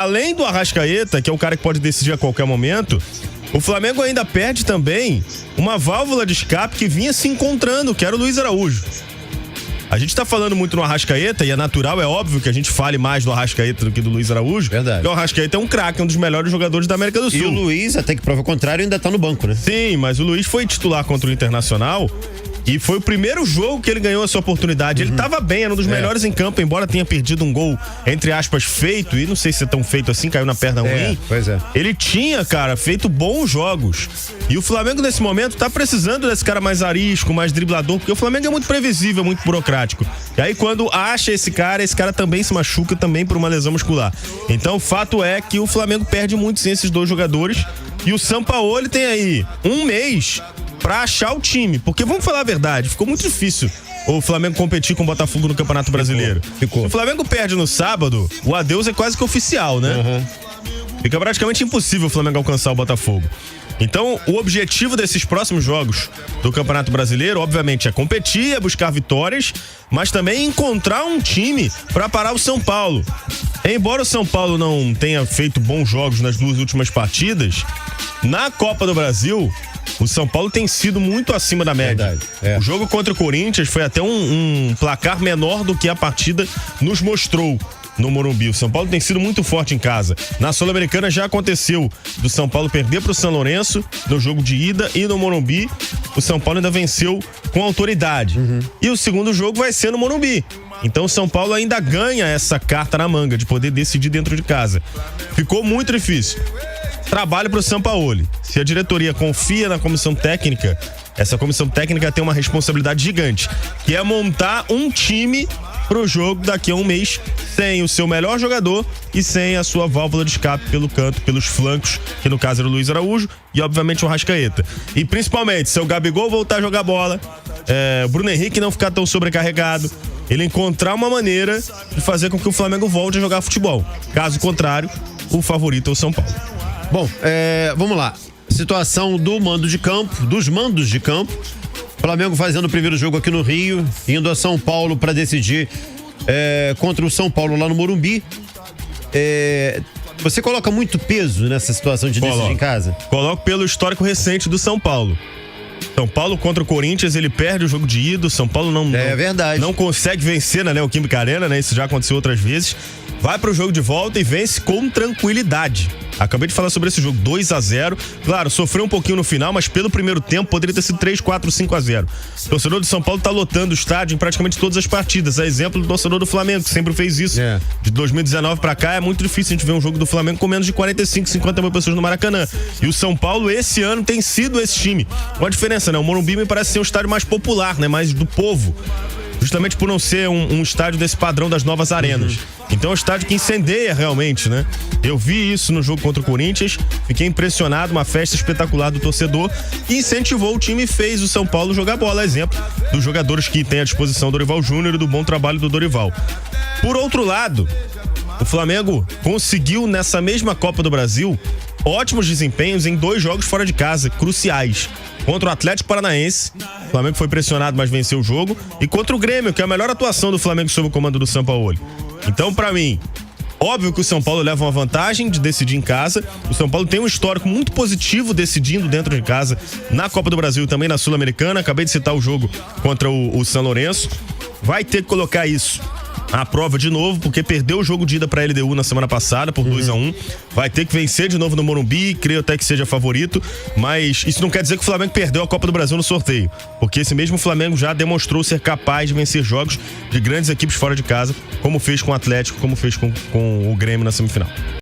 Além do Arrascaeta, que é um cara que pode decidir a qualquer momento, o Flamengo ainda perde também uma válvula de escape que vinha se encontrando, que era o Luiz Araújo. A gente tá falando muito no Arrascaeta, e é natural, é óbvio que a gente fale mais do Arrascaeta do que do Luiz Araújo. Verdade. Porque o Arrascaeta é um craque, um dos melhores jogadores da América do Sul. E o Luiz, até que prova o contrário, ainda tá no banco, né? Sim, mas o Luiz foi titular contra o Internacional e foi o primeiro jogo que ele ganhou a sua oportunidade. Ele tava bem, era um dos melhores em campo, embora tenha perdido um gol, entre aspas, feito, e não sei se é tão feito assim, caiu na perna ruim. Pois é. Ele tinha, cara, feito bons jogos. E o Flamengo, nesse momento, tá precisando desse cara mais arisco, mais driblador, porque o Flamengo é muito previsível, muito burocrático. E aí, quando acha esse cara também se machuca, também por uma lesão muscular. Então, o fato é que o Flamengo perde muito sem esses dois jogadores. E o Sampaoli tem aí um mês pra achar o time. Porque, vamos falar a verdade, ficou muito difícil o Flamengo competir com o Botafogo no Campeonato Brasileiro. Ficou. Se o Flamengo perde no sábado, o adeus é quase que oficial, né? Fica praticamente impossível o Flamengo alcançar o Botafogo. Então, o objetivo desses próximos jogos do Campeonato Brasileiro, obviamente, é competir, é buscar vitórias, mas também encontrar um time para parar o São Paulo. Embora o São Paulo não tenha feito bons jogos nas duas últimas partidas, na Copa do Brasil, o São Paulo tem sido muito acima da média. Verdade, é. O jogo contra o Corinthians foi até um placar menor do que a partida nos mostrou no Morumbi. O São Paulo tem sido muito forte em casa. Na Sul-Americana já aconteceu do São Paulo perder para o São Lourenço no jogo de ida, e no Morumbi o São Paulo ainda venceu com autoridade. E o segundo jogo vai ser no Morumbi. Então o São Paulo ainda ganha essa carta na manga de poder decidir dentro de casa. Ficou muito difícil. Trabalho para o Sampaoli. Se a diretoria confia na comissão técnica, essa comissão técnica tem uma responsabilidade gigante, que é montar um time pro jogo daqui a um mês, sem o seu melhor jogador e sem a sua válvula de escape pelo canto, pelos flancos, que no caso era o Luiz Araújo, e obviamente o Arrascaeta. E principalmente, se o Gabigol voltar a jogar bola, o Bruno Henrique não ficar tão sobrecarregado, ele encontrar uma maneira de fazer com que o Flamengo volte a jogar futebol. Caso contrário, o favorito é o São Paulo. Bom, vamos lá. Situação do mando de campo, dos mandos de campo. Flamengo fazendo o primeiro jogo aqui no Rio, indo a São Paulo para decidir contra o São Paulo lá no Morumbi. Você coloca muito peso nessa situação de decidir em casa? Coloco pelo histórico recente do São Paulo. São Paulo contra o Corinthians, ele perde o jogo de ida. São Paulo não consegue vencer na Neoquímica Arena, né? Isso já aconteceu outras vezes. Vai pro jogo de volta e vence com tranquilidade. Acabei de falar sobre esse jogo, 2-0. Claro, sofreu um pouquinho no final, mas pelo primeiro tempo poderia ter sido 3-4, 5-0. O torcedor do São Paulo tá lotando o estádio em praticamente todas as partidas. É exemplo do torcedor do Flamengo, que sempre fez isso. De 2019 pra cá é muito difícil a gente ver um jogo do Flamengo com menos de 45, 50 mil pessoas no Maracanã. E o São Paulo, esse ano, tem sido esse time. Com a diferença, né? O Morumbi me parece ser um estádio mais popular, né? Mais do povo. Justamente por não ser um estádio desse padrão das novas arenas. Então é um estádio que incendeia realmente, né? Eu vi isso no jogo contra o Corinthians, fiquei impressionado, uma festa espetacular do torcedor, e incentivou o time e fez o São Paulo jogar bola. Exemplo dos jogadores que tem à disposição do Dorival Júnior e do bom trabalho do Dorival. Por outro lado, o Flamengo conseguiu nessa mesma Copa do Brasil ótimos desempenhos em 2 jogos fora de casa, cruciais. Contra o Atlético Paranaense, o Flamengo foi pressionado, mas venceu o jogo. E contra o Grêmio, que é a melhor atuação do Flamengo sob o comando do Sampaoli. Então, pra mim, óbvio que o São Paulo leva uma vantagem de decidir em casa. O São Paulo tem um histórico muito positivo decidindo dentro de casa na Copa do Brasil e também na Sul-Americana. Acabei de citar o jogo contra o São Lourenço. Vai ter que colocar isso à prova de novo, porque perdeu o jogo de ida pra LDU na semana passada por 2-1. Vai ter que vencer de novo no Morumbi, creio até que seja favorito, mas isso não quer dizer que o Flamengo perdeu a Copa do Brasil no sorteio, porque esse mesmo Flamengo já demonstrou ser capaz de vencer jogos de grandes equipes fora de casa, como fez com o Atlético, como fez com o Grêmio na semifinal.